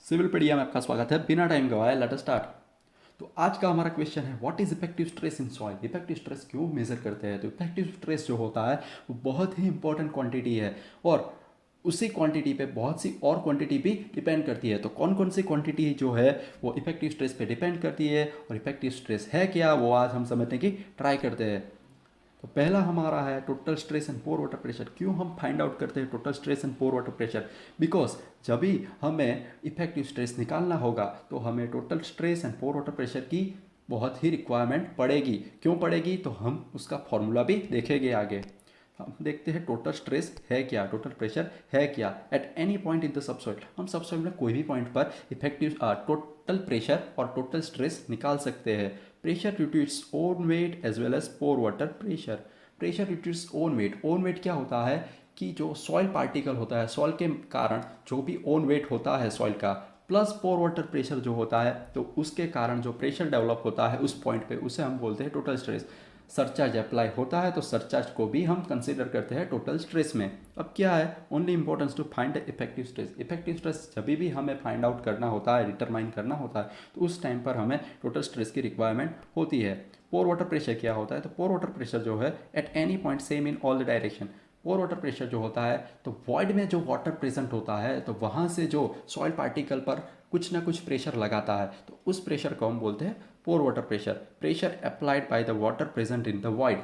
Civil पीडिया में आपका स्वागत है। बिना टाइम गवाए लेट अस स्टार्ट। तो आज का हमारा क्वेश्चन है what is effective stress in soil. Effective stress क्यों मेजर करते हैं? तो इफेक्टिव स्ट्रेस जो होता है वो बहुत ही इंपॉर्टेंट क्वांटिटी है और उसी क्वांटिटी पे बहुत सी और क्वांटिटी भी डिपेंड करती है। तो कौन कौन सी क्वांटिटी जो है वो इफेक्टिव स्ट्रेस पे डिपेंड करती है और इफेक्टिव स्ट्रेस है क्या, वो आज हम समझने की ट्राई करते हैं। तो पहला हमारा है total stress and pore water pressure. क्यों हम फाइंड आउट करते हैं total stress and pore water pressure? Because जब भी हमें इफेक्टिव स्ट्रेस निकालना होगा तो हमें total stress and pore water pressure की बहुत ही रिक्वायरमेंट पड़ेगी। क्यों पड़ेगी? तो हम उसका फॉर्मूला भी देखेंगे आगे। हम देखते हैं टोटल स्ट्रेस है क्या, टोटल प्रेशर है क्या। At any point in the subsoil, हम सबसॉइल में कोई भी पॉइंट पर इफेक्टिव टोटल प्रेशर और टोटल स्ट्रेस निकाल सकते हैं। Pressure due to its own weight as well as pore water pressure. Pressure due to its own weight, own weight क्या होता है कि जो सॉइल पार्टिकल होता है, सॉइल के कारण जो भी ओन वेट होता है सॉइल का, प्लस पोर वाटर प्रेशर जो होता है, तो उसके कारण जो प्रेशर डेवलप होता है उस पॉइंट पे, उसे हम बोलते हैं टोटल स्ट्रेस। सरचार्ज अप्लाई होता है तो सरचार्ज को भी हम कंसीडर करते हैं टोटल स्ट्रेस में। अब क्या है, only importance to find effective stress. Effective stress जब भी हमें फाइंड आउट करना होता है, डिटरमाइन करना होता है, तो उस टाइम पर हमें टोटल स्ट्रेस की रिक्वायरमेंट होती है। पोर वाटर प्रेशर क्या होता है? तो पोर वाटर प्रेशर जो है at any point same in all the direction. Pore water pressure जो होता है तो वॉइड में जो वाटर प्रेजेंट होता है तो वहाँ से जो सॉइल पार्टिकल पर कुछ ना कुछ प्रेशर लगाता है, तो उस प्रेशर को हम बोलते हैं pore water pressure. Pressure applied by the water present in the void,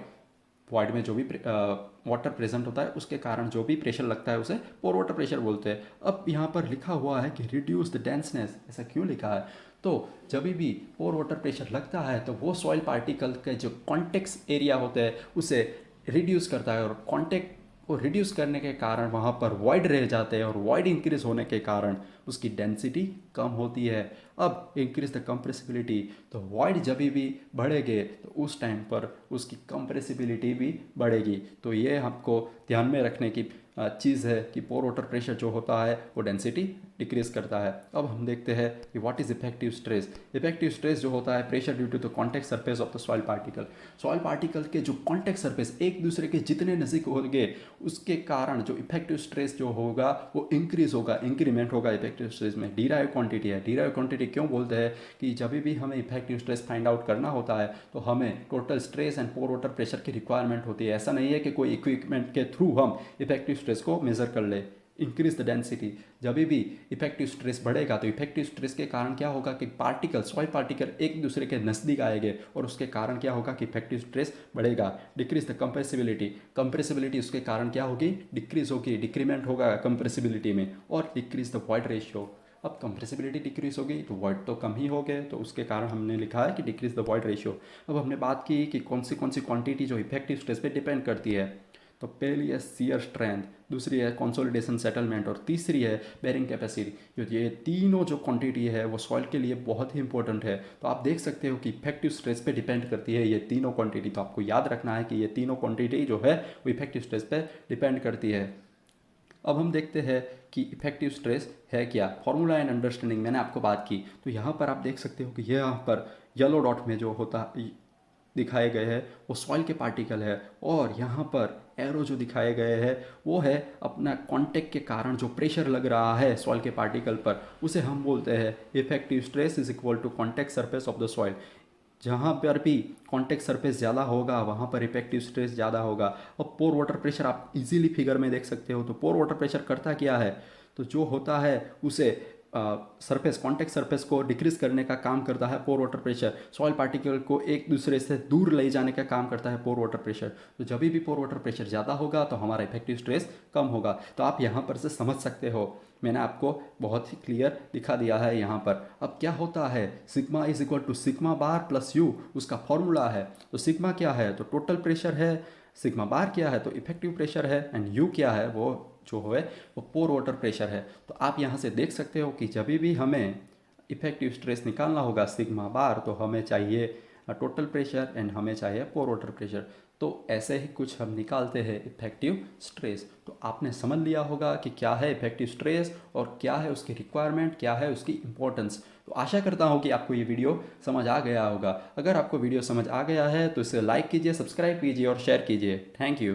void में जो भी वाटर प्रेजेंट होता है उसके कारण जो भी प्रेशर लगता है उसे पोर वाटर प्रेशर बोलते हैं। अब यहाँ पर लिखा हुआ है कि रिड्यूस द डेंसनेस, ऐसा क्यों लिखा है? तो जब भी पोर वाटर प्रेशर लगता है तो वो सॉइल पार्टिकल के जो कॉन्टेक्ट एरिया होते हैं उसे रिड्यूस करता है, और कॉन्टेक्ट को रिड्यूस करने के कारण वहाँ पर वॉइड रह जाते हैं, और वॉइड इंक्रीज होने के कारण उसकी डेंसिटी कम होती है। अब इंक्रीज द कंप्रेसिबिलिटी, तो वॉइड जब भी बढ़ेंगे तो उस टाइम पर उसकी कंप्रेसिबिलिटी भी बढ़ेगी। तो ये आपको ध्यान में रखने की चीज़ है कि पोर वाटर प्रेशर जो होता है वो डेंसिटी डिक्रीज करता है। अब हम देखते हैं कि what is effective stress. Effective stress जो होता है pressure due to the contact surface of the soil particle. Soil particle के जो कॉन्टेक्ट सरफेस एक दूसरे के जितने नज़दीक होंगे उसके कारण जो इफेक्टिव स्ट्रेस जो होगा वो इंक्रीज होगा, इंक्रीमेंट होगा इफेक्टिव स्ट्रेस में। डीराइव क्वांटिटी है। डीराइव क्वांटिटी क्यों बोलते हैं कि जब भी हमें इफेक्टिव स्ट्रेस फाइंड आउट करना होता है तो हमें total stress and pore water pressure की रिक्वायरमेंट होती है। ऐसा नहीं है कि कोई इक्विपमेंट के थ्रू हम इफेक्टिव स्ट्रेस को मेजर कर ले। इंक्रीज द डेंसिटी, जब भी इफेक्टिव स्ट्रेस बढ़ेगा तो इफेक्टिव स्ट्रेस के कारण क्या होगा कि पार्टिकल, सॉइल पार्टिकल एक दूसरे के नज़दीक आएंगे और उसके कारण क्या होगा कि इफेक्टिव स्ट्रेस बढ़ेगा। डिक्रीज द कंप्रेसिबिलिटी, कंप्रेसिबिलिटी उसके कारण क्या होगी? डिक्रीज होगी, डिक्रीमेंट होगा कंप्रेसिबिलिटी में। और डिक्रीज द वॉइड रेशियो, अब कंप्रेसिबिलिटी डिक्रीज हो गई तो वॉइड तो कम ही हो गए, तो उसके कारण हमने लिखा है कि डिक्रीज द वॉइड रेशियो। अब हमने बात की कि कौन सी क्वांटिटी जो इफेक्टिव स्ट्रेस पे डिपेंड करती है। तो पहली है शियर स्ट्रेंथ, दूसरी है कंसोलिडेशन सेटलमेंट, और तीसरी है बेरिंग कैपेसिटी। जो ये तीनों जो क्वांटिटी है वो सॉइल के लिए बहुत ही इंपॉर्टेंट है। तो आप देख सकते हो कि इफेक्टिव स्ट्रेस पे डिपेंड करती है ये तीनों क्वांटिटी। तो आपको याद रखना है कि ये तीनों क्वांटिटी जो है वो इफेक्टिव स्ट्रेस पे डिपेंड करती है। अब हम देखते हैं कि इफेक्टिव स्ट्रेस है क्या। फॉर्मूला एंड अंडरस्टैंडिंग मैंने आपको बात की, तो यहाँ पर आप देख सकते हो कि यहाँ पर येलो डॉट में जो होता दिखाए गए हैं वो सॉइल के पार्टिकल है, और यहाँ पर एरो जो दिखाए गए हैं वो है अपना कांटेक्ट के कारण जो प्रेशर लग रहा है सॉइल के पार्टिकल पर, उसे हम बोलते हैं effective stress is equal to contact surface of the soil. जहाँ पर भी कांटेक्ट सरफेस ज़्यादा होगा वहाँ पर इफेक्टिव स्ट्रेस ज़्यादा होगा। अब पोर वाटर प्रेशर आप इजीली फिगर में देख सकते हो। तो पोर वाटर प्रेशर करता क्या है? तो जो होता है उसे सरफेस, कांटेक्ट सरफेस को डिक्रीज करने का काम करता है पोर वाटर प्रेशर। सॉइल पार्टिकल को एक दूसरे से दूर ले जाने का काम करता है पोर वाटर प्रेशर। तो जब भी पोर वाटर प्रेशर ज़्यादा होगा तो हमारा इफेक्टिव स्ट्रेस कम होगा। तो आप यहाँ पर से समझ सकते हो, मैंने आपको बहुत ही क्लियर दिखा दिया है यहाँ पर। अब क्या होता है, sigma is equal to sigma bar plus u उसका फॉर्मूला है। तो सिग्मा क्या है? तो टोटल प्रेशर है। सिग्मा बार क्या है? तो इफेक्टिव प्रेशर है। एंड यू क्या है? वो जो है वो पोर वाटर प्रेशर है। तो आप यहाँ से देख सकते हो कि जब भी हमें इफेक्टिव स्ट्रेस निकालना होगा सिग्मा बार, तो हमें चाहिए टोटल प्रेशर एंड हमें चाहिए पोर वाटर प्रेशर। तो ऐसे ही कुछ हम निकालते हैं इफेक्टिव स्ट्रेस। तो आपने समझ लिया होगा कि क्या है इफेक्टिव स्ट्रेस और क्या है उसकी रिक्वायरमेंट, क्या है उसकी इंपॉर्टेंस। तो आशा करता हूँ कि आपको ये वीडियो समझ आ गया होगा। अगर आपको वीडियो समझ आ गया है तो इसे लाइक कीजिए, सब्सक्राइब कीजिए और शेयर कीजिए। Thank you.